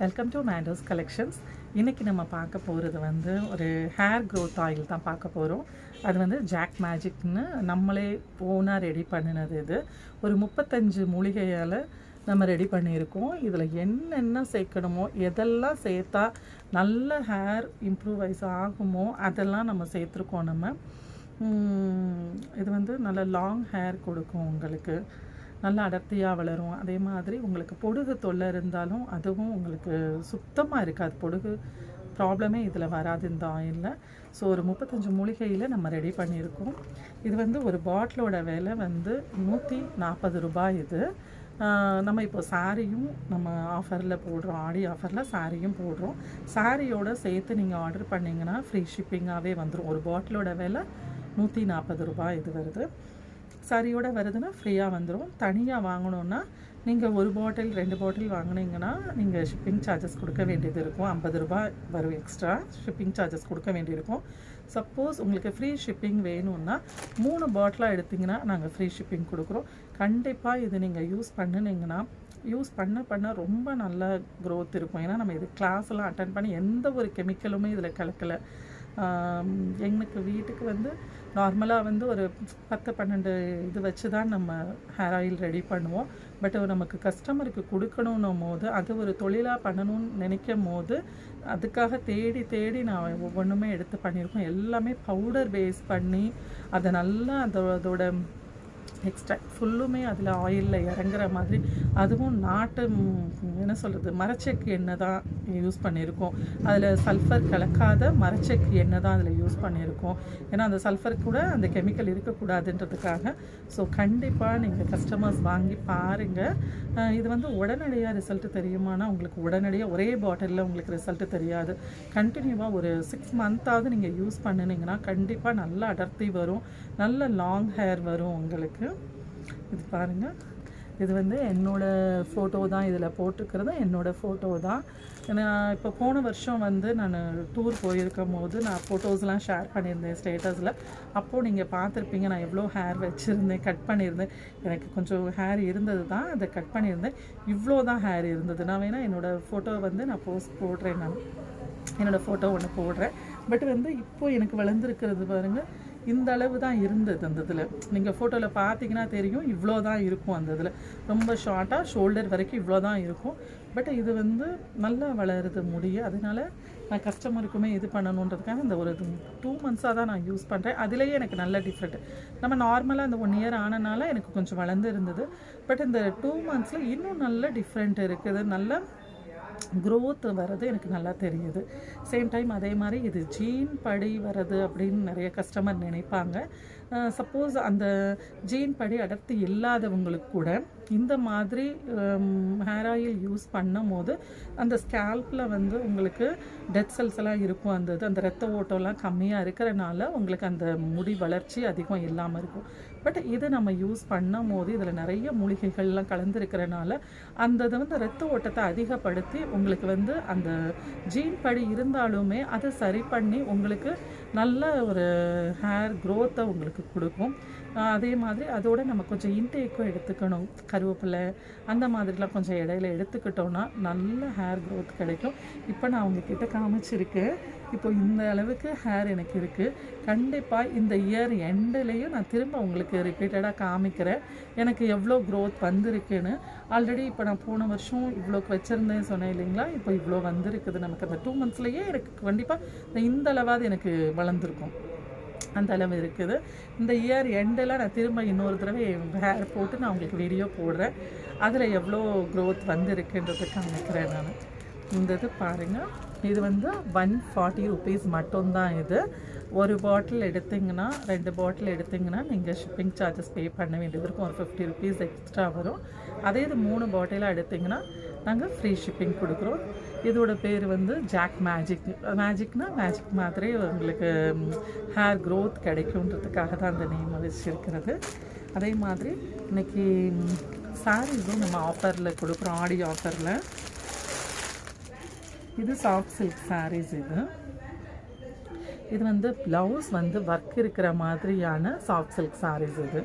Welcome to மேண்டோஸ் collections. இன்றைக்கி நம்ம பார்க்க போகிறது வந்து ஒரு ஹேர் க்ரோத் ஆயில் தான் பார்க்க போகிறோம். அது வந்து ஜாக் மேஜிக்னு நம்மளே ஓனாக ரெடி பண்ணினது. இது ஒரு 35 மூலிகையால் நம்ம ரெடி பண்ணியிருக்கோம். இதில் என்னென்ன சேர்க்கணுமோ, எதெல்லாம் சேர்த்தா நல்ல ஹேர் இம்ப்ரூவைஸ் ஆகுமோ அதெல்லாம் நம்ம சேர்த்துருக்கோம். நம்ம இது வந்து நல்ல லாங் ஹேர் கொடுக்கும், உங்களுக்கு நல்லா அடர்த்தியாக வளரும். அதே மாதிரி உங்களுக்கு பொடுகு தொல்லை இருந்தாலும் அதுவும் உங்களுக்கு சுத்தமாக இருக்காது. பொடுகு ப்ராப்ளமே இதில் வராது இந்த ஆயிலில். ஸோ ஒரு 35 மூலிகையில் நம்ம ரெடி பண்ணியிருக்கோம். இது வந்து ஒரு பாட்டிலோட விலை வந்து 140 ரூபாய். இது நம்ம இப்போ சாரியும் நம்ம ஆஃபரில் போடுறோம், ஆடி ஆஃபரில் சாரியும் போடுறோம். சாரியோடு சேர்த்து நீங்கள் ஆர்டர் பண்ணிங்கன்னா ஃப்ரீ ஷிப்பிங்காகவே வந்துடும். ஒரு பாட்டிலோட விலை 140 ரூபாய் இது வருது. சாரியோடு வருதுன்னா ஃப்ரீயாக வந்துடும். தனியாக வாங்கணுன்னா நீங்கள் ஒரு பாட்டில் 2 பாட்டில் வாங்கினீங்கன்னா நீங்கள் ஷிப்பிங் சார்ஜஸ் கொடுக்க வேண்டியது இருக்கும். 50 ரூபாய் வரும், எக்ஸ்ட்ரா ஷிப்பிங் சார்ஜஸ் கொடுக்க வேண்டியிருக்கும். சப்போஸ் உங்களுக்கு ஃப்ரீ ஷிப்பிங் வேணும்னா 3 பாட்டிலாக எடுத்திங்கன்னா நாங்கள் ஃப்ரீ ஷிப்பிங் கொடுக்குறோம். கண்டிப்பாக இது நீங்கள் யூஸ் பண்ணினீங்கன்னா யூஸ் பண்ண ரொம்ப நல்ல க்ரோத் இருக்கும். ஏன்னா நம்ம இது கிளாஸ்லாம் அட்டன் பண்ணி எந்த ஒரு கெமிக்கலுமே இதில் கலக்கலை. எங்களுக்கு வீட்டுக்கு வந்து நார்மலாக வந்து ஒரு 10-12 இது வச்சு தான் நம்ம ஹேர் ஆயில் ரெடி பண்ணுவோம். பட் நமக்கு கஸ்டமருக்கு கொடுக்கணுன்னும் போது, அது ஒரு தொழிலாக பண்ணணும்னு நினைக்கும் போது அதுக்காக தேடி நான் ஒவ்வொன்றுமே எடுத்து பண்ணியிருக்கோம். எல்லாமே பவுடர் பேஸ் பண்ணி அதை நல்லா அதோட எக்ஸ்ட்ராக்ட் ஃபுல்லுமே அதில் ஆயிலில் இறங்குற மாதிரி, அதுவும் நாட்டு என்ன சொல்கிறது மரச்செக்கு எண்ணெய் தான் யூஸ் பண்ணியிருக்கோம். அதில் சல்ஃபர் கலக்காத மரச்செக்கு எண்ணெய் தான் அதில் யூஸ் பண்ணியிருக்கோம். ஏன்னா அந்த சல்ஃபர் கூட அந்த கெமிக்கல் இருக்கக்கூடாதுன்றதுக்காக. ஸோ கண்டிப்பாக நீங்கள் கஸ்டமர்ஸ் வாங்கி பாருங்கள். இது வந்து உடனடியாக ரிசல்ட்டு தெரியுமானா உங்களுக்கு உடனடியாக ஒரே பாட்டிலில் உங்களுக்கு ரிசல்ட்டு தெரியாது. கண்டினியூவாக ஒரு 6 மந்த்தாவது நீங்கள் யூஸ் பண்ணினீங்கன்னா கண்டிப்பாக நல்ல அடர்த்தி வரும், நல்ல லாங் ஹேர் வரும் உங்களுக்கு. இது பாருங்கள், இது வந்து என்னோடய ஃபோட்டோ தான் இதில் போட்டிருக்கிறது. என்னோடய ஃபோட்டோ தான். நான் இப்போ போன வருஷம் வந்து நான் டூர் போயிருக்கும் போது நான் ஃபோட்டோஸ்லாம் ஷேர் பண்ணியிருந்தேன் ஸ்டேட்டஸில். அப்போது நீங்கள் பார்த்துருப்பீங்க நான் எவ்வளோ ஹேர் வச்சுருந்தேன், கட் பண்ணியிருந்தேன். எனக்கு கொஞ்சம் ஹேர் இருந்தது தான், அதை கட் பண்ணியிருந்தேன். இவ்வளோ தான் ஹேர் இருந்தது. நான் வேணால் என்னோடய ஃபோட்டோ வந்து நான் போஸ்ட் போடுறேன், நான் என்னோடய ஃபோட்டோ ஒன்று போடுறேன். பட் வந்து இப்போது எனக்கு வளர்ந்துருக்கிறது பாருங்கள், இந்த அளவு தான் இருந்தது அந்த இதில். நீங்கள் ஃபோட்டோவில் பார்த்தீங்கன்னா தெரியும், இவ்வளோ தான் இருக்கும் அந்த இதில். ரொம்ப ஷார்ட்டாக ஷோல்டர் வரைக்கும் இவ்வளோ தான் இருக்கும். பட் இது வந்து நல்லா வளருது முடியும். அதனால நான் கஸ்டமருக்குமே இது பண்ணணுன்றதுக்காக இந்த ஒரு 2 மந்த்ஸாக தான் நான் யூஸ் பண்ணுறேன். அதுலேயே எனக்கு நல்ல டிஃப்ரெண்ட். நம்ம நார்மலாக இந்த 1 இயர் ஆனனால எனக்கு கொஞ்சம் வளர்ந்து இருந்தது. பட் இந்த 2 மந்த்ஸில் இன்னும் நல்ல டிஃப்ரெண்ட் இருக்குது, நல்ல க்ரோத் வர்றது எனக்கு நல்லா தெரியுது. சேம் டைம் அதே மாதிரி இது ஜீன் படி வர்றது அப்படின்னு நிறைய கஸ்டமர் நினைப்பாங்க. சப்போஸ் அந்த ஜீன் படி அடர்த்தி இல்லாதவங்களுக்கு கூட இந்த மாதிரி ஹேர் ஆயில் யூஸ் பண்ணும் போது அந்த ஸ்கேல்பில் வந்து உங்களுக்கு டெட் செல்ஸ் எல்லாம் இருக்கும். அந்த ரத்த ஓட்டம்லாம் கம்மியாக இருக்கிறனால உங்களுக்கு அந்த முடி வளர்ச்சி அதிகம் இல்லாமல் இருக்கும். பட் இது நம்ம யூஸ் பண்ணும் போது இதில் நிறைய மூலிகைகள்லாம் கலந்துருக்கிறனால அந்த இதை வந்து ரத்த ஓட்டத்தை அதிகப்படுத்தி உங்களுக்கு வந்து அந்த ஜீன் படி இருந்தாலுமே அதை சரி பண்ணி உங்களுக்கு நல்ல ஒரு ஹேர் க்ரோத்தை உங்களுக்கு கொடுக்கும். அதே மாதிரி அதோட நம்ம கொஞ்சம் இன்டேக்கும் எடுத்துக்கணும். கருவேப்பிலை அந்த மாதிரிலாம் கொஞ்சம் இடையில எடுத்துக்கிட்டோன்னா நல்ல ஹேர் க்ரோத் கிடைக்கும். இப்போ நான் உங்ககிட்ட காமிச்சிருக்கேன். இப்போ இந்த அளவுக்கு ஹேர் எனக்கு இருக்குது. கண்டிப்பாக இந்த இயர் எண்ட்லேயும் நான் திரும்ப உங்களுக்கு ரிப்பீட்டடாக காமிக்கிறேன் எனக்கு எவ்வளோ க்ரோத் வந்திருக்குன்னு. ஆல்ரெடி இப்போ நான் போன வருஷம் இவ்வளோக்கு வச்சுருந்தேன் சொன்னேன் இல்லைங்களா, இப்போ இவ்வளோ வந்திருக்குது. நமக்கு அந்த 2 மந்த்ஸ்லேயே எனக்கு கண்டிப்பாக இந்த அளவாவது எனக்கு வளர்ந்துருக்கும், அந்த அளவு இருக்குது. இந்த இயர் எண்டில் நான் திரும்ப இன்னொரு தடவை ஹேர் போட்டு நான் உங்களுக்கு வீடியோ போடுறேன். அதில் எவ்வளோ க்ரோத் வந்திருக்குன்றது காமிக்கிறேன் நான். இந்த இது பாருங்கள், இது வந்து 140 rupees மட்டும்தான். இது ஒரு பாட்டில் எடுத்திங்கன்னா 2 பாட்டில் எடுத்திங்கன்னா நீங்கள் ஷிப்பிங் சார்ஜஸ் பே பண்ண வேண்டியது இருக்கும். ஒரு 50 rupees எக்ஸ்ட்ரா வரும். அதே இது 3 பாட்டிலாக எடுத்திங்கன்னா நாங்கள் ஃப்ரீ ஷிப்பிங் கொடுக்குறோம். இதோட பேர் வந்து ஜாக் மேஜிக். மேஜிக் மாதிரி உங்களுக்கு ஹேர் க்ரோத் கிடைக்குன்றதுக்காக தான் அந்த நேம் வச்சுருக்கிறது. அதே மாதிரி இன்றைக்கி சாரீஸும் நம்ம ஆஃபரில் கொடுக்குறோம், ஆடி ஆஃபரில். இது சாஃப்ட் சில்க் சாரீஸ். இது வந்து ப்ளவுஸ் வந்து ஒர்க் இருக்கிற மாதிரியான சாஃப்ட் சில்க் சாரீஸ். இது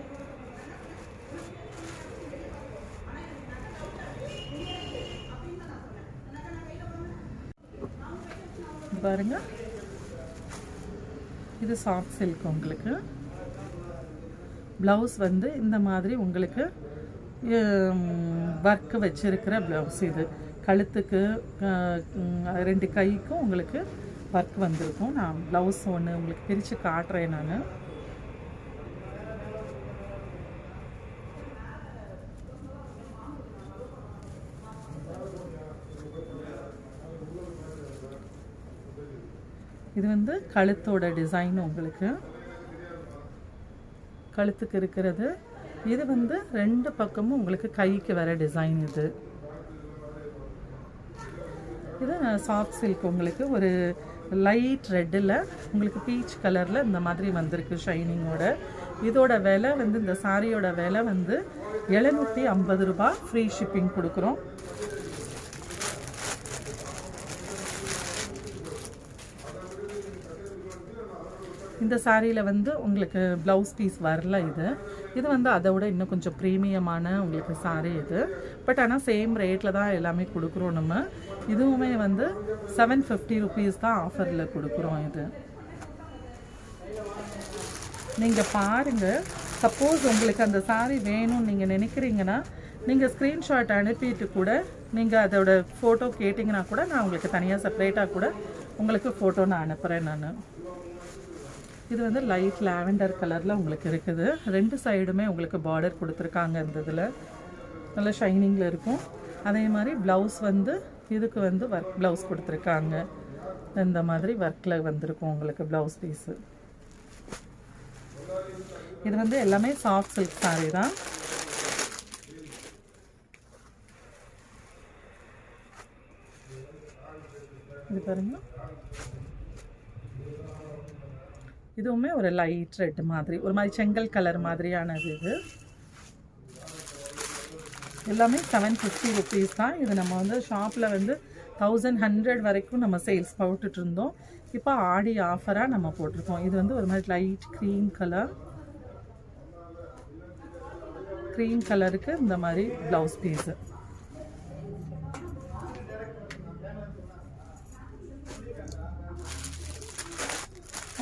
பாருங்க, இது சாஃப்ட் சில்க். உங்களுக்கு ப்ளவுஸ் வந்து இந்த மாதிரி உங்களுக்கு ஒர்க்கு வச்சிருக்கிற ப்ளவுஸ். இது கழுத்துக்கு 2 கைக்கும் உங்களுக்கு ஒர்க் வந்திருக்கும். நான் ப்ளவுஸ் ஒன்று உங்களுக்கு பிரித்து காட்டுறேன். நான் இது வந்து கழுத்தோட டிசைன். உங்களுக்கு கழுத்துக்கு இருக்கிறது இது வந்து 2 பக்கமும் உங்களுக்கு கைக்கு வர டிசைன். இது சாஃப்ட் சில்க். உங்களுக்கு ஒரு லைட் ரெட்டில் உங்களுக்கு பீச் கலரில் இந்த மாதிரி வந்திருக்கு ஷைனிங்கோட. இதோட விலை வந்து இந்த சாரியோட விலை வந்து 750 ரூபாய். ஃப்ரீ ஷிப்பிங் கொடுக்குறோம். இந்த சாரியில் வந்து உங்களுக்கு ப்ளவுஸ் பீஸ் வரல. இது வந்து அதை விட இன்னும் கொஞ்சம் ப்ரீமியமான உங்களுக்கு சாரி இது. பட் ஆனால் சேம் ரேட்டில் தான் எல்லாமே கொடுக்குறோம் நம்ம. இதுவுமே வந்து 750 ருபீஸ் தான் ஆஃபரில் கொடுக்குறோம். இது நீங்கள் பாருங்கள். சப்போஸ் உங்களுக்கு அந்த சாரி வேணும்னு நீங்கள் நினைக்கிறீங்கன்னா நீங்கள் ஸ்க்ரீன்ஷாட் அனுப்பிட்டு கூட நீங்கள் அதோட ஃபோட்டோ கேட்டிங்கன்னா கூட நான் உங்களுக்கு தனியாக செப்பரேட்டாக கூட உங்களுக்கு ஃபோட்டோ நான் அனுப்புகிறேன். நான் இது வந்து லைட் லாவெண்டர் கலரில் உங்களுக்கு இருக்குது. 2 சைடுமே உங்களுக்கு பார்டர் கொடுத்துருக்காங்க. இந்த இதில் நல்ல ஷைனிங்கில் இருக்கும். அதே மாதிரி ப்ளவுஸ் வந்து இதுக்கு வந்து ஒர்க் ப்ளவுஸ் கொடுத்துருக்காங்க. இந்த மாதிரி ஒர்க்கில் வந்திருக்கும் உங்களுக்கு ப்ளவுஸ் பீஸு. இது வந்து எல்லாமே சாஃப்ட் சில்க் சாரி தான். இது பாருங்க, இதுவுமே ஒரு லைட் ரெட் மாதிரி, ஒரு மாதிரி செங்கல் கலர் மாதிரியானது. இது எல்லாமே 750 ருபீஸ் தான். இது நம்ம வந்து ஷாப்பில் வந்து 1100 வரைக்கும் நம்ம சேல்ஸ் போட்டுட்டு இருந்தோம். இப்போ ஆடி ஆஃபராக நம்ம போட்டிருக்கோம். இது வந்து ஒரு மாதிரி லைட் க்ரீம் கலருக்கு இந்த மாதிரி ப்ளவுஸ் பீஸு.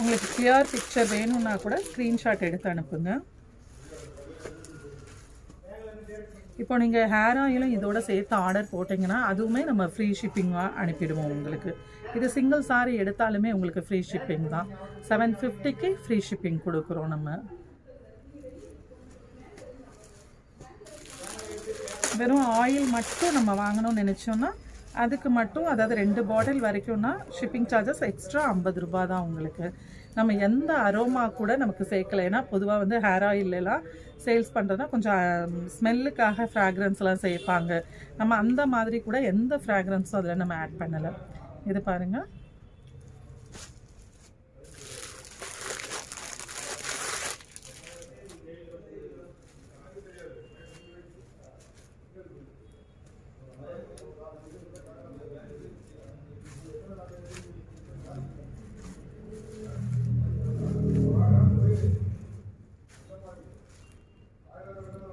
உங்களுக்கு கிளியர் பிக்சர் வேணும்னா கூட ஸ்க்ரீன்ஷாட் எடுத்து அனுப்புங்க. இப்போ நீங்கள் ஹேர் ஆயிலும் இதோட சேர்த்து ஆர்டர் போட்டிங்கன்னா அதுவுமே நம்ம ஃப்ரீ ஷிப்பிங்காக அனுப்பிடுவோம் உங்களுக்கு. இது சிங்கிள் சாரி எடுத்தாலுமே உங்களுக்கு ஃப்ரீ ஷிப்பிங் தான். 750க்கு ஃப்ரீ ஷிப்பிங் கொடுக்குறோம் நம்ம. வெறும் ஆயில் மட்டும் நம்ம வாங்கணும்னு நினச்சோன்னா அதுக்கு மட்டும், அதாவது 2 பாட்டில் வரைக்கும்னா ஷிப்பிங் சார்ஜஸ் எக்ஸ்ட்ரா 50 ரூபா தான் உங்களுக்கு. நம்ம எந்த அரோமா கூட நமக்கு சேர்க்கலை. ஏன்னா பொதுவாக வந்து ஹேர் ஆயிலெலாம் சேல்ஸ் பண்ணுறதுனா கொஞ்சம் ஸ்மெல்லுக்காக ஃப்ராக்ரன்ஸ்லாம் சேர்ப்பாங்க. நம்ம அந்த மாதிரி கூட எந்த ஃப்ராக்ரன்ஸும் அதில் நம்ம ஆட் பண்ணலை. இது பாருங்கள்,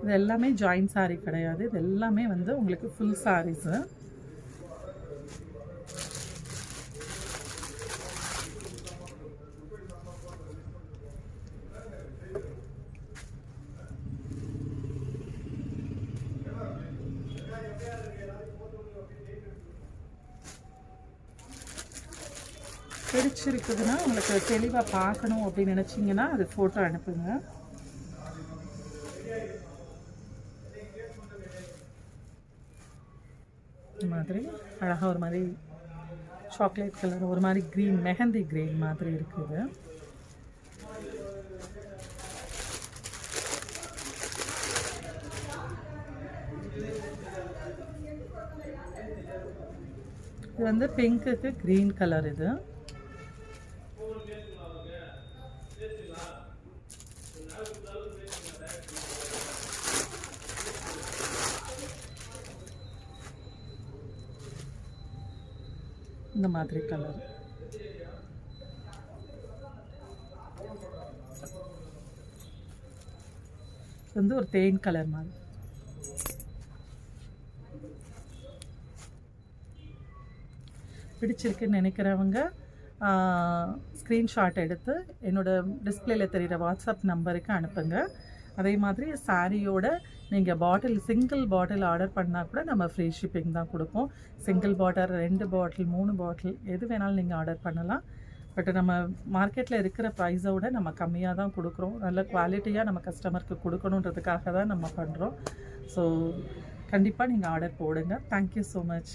இது எல்லாமே ஜாயின்ட் சாரி கிடையாது. இது எல்லாமே வந்து உங்களுக்கு ஃபுல் சாரீஸு. பிடிச்சிருக்குதுன்னா உங்களுக்கு தெளிவாக பார்க்கணும் அப்படின்னு நினச்சிங்கன்னா அது ஃபோட்டோ அனுப்புங்க. இந்த மாதிரி அழகாக ஒரு மாதிரி சாக்லேட் கலர், ஒரு மாதிரி க்ரீன், மெஹந்தி க்ரீன் மாதிரி இருக்குது. இது வந்து பிங்க்குக்கு க்ரீன் கலர். இது இந்த மாதிரி கலர். வந்து ஒரு தேன் கலர் மாதிரி. பிடிச்சிருக்குன்னு நினைக்கிறவங்க ஸ்க்ரீன்ஷாட் எடுத்து என்னோடய டிஸ்பிளேயில் தெரிகிற வாட்ஸ்அப் நம்பருக்கு அனுப்புங்க. அதே மாதிரி சாரியோட நீங்கள் சிங்கிள் பாட்டில் ஆர்டர் பண்ணால் கூட நம்ம ஃப்ரீ ஷிப்பிங் தான் கொடுப்போம். சிங்கிள் பாட்டில், 2 பாட்டில், 3 பாட்டில் எது வேணாலும் நீங்கள் ஆர்டர் பண்ணலாம். பட் நம்ம மார்க்கெட்டில் இருக்கிற ப்ரைஸோட நம்ம கம்மியாக தான் கொடுக்குறோம். நல்ல குவாலிட்டியாக நம்ம கஸ்டமருக்கு கொடுக்கணுன்றதுக்காக தான் நம்ம பண்ணுறோம். ஸோ கண்டிப்பாக நீங்கள் ஆர்டர் போடுங்க. Thank you so much.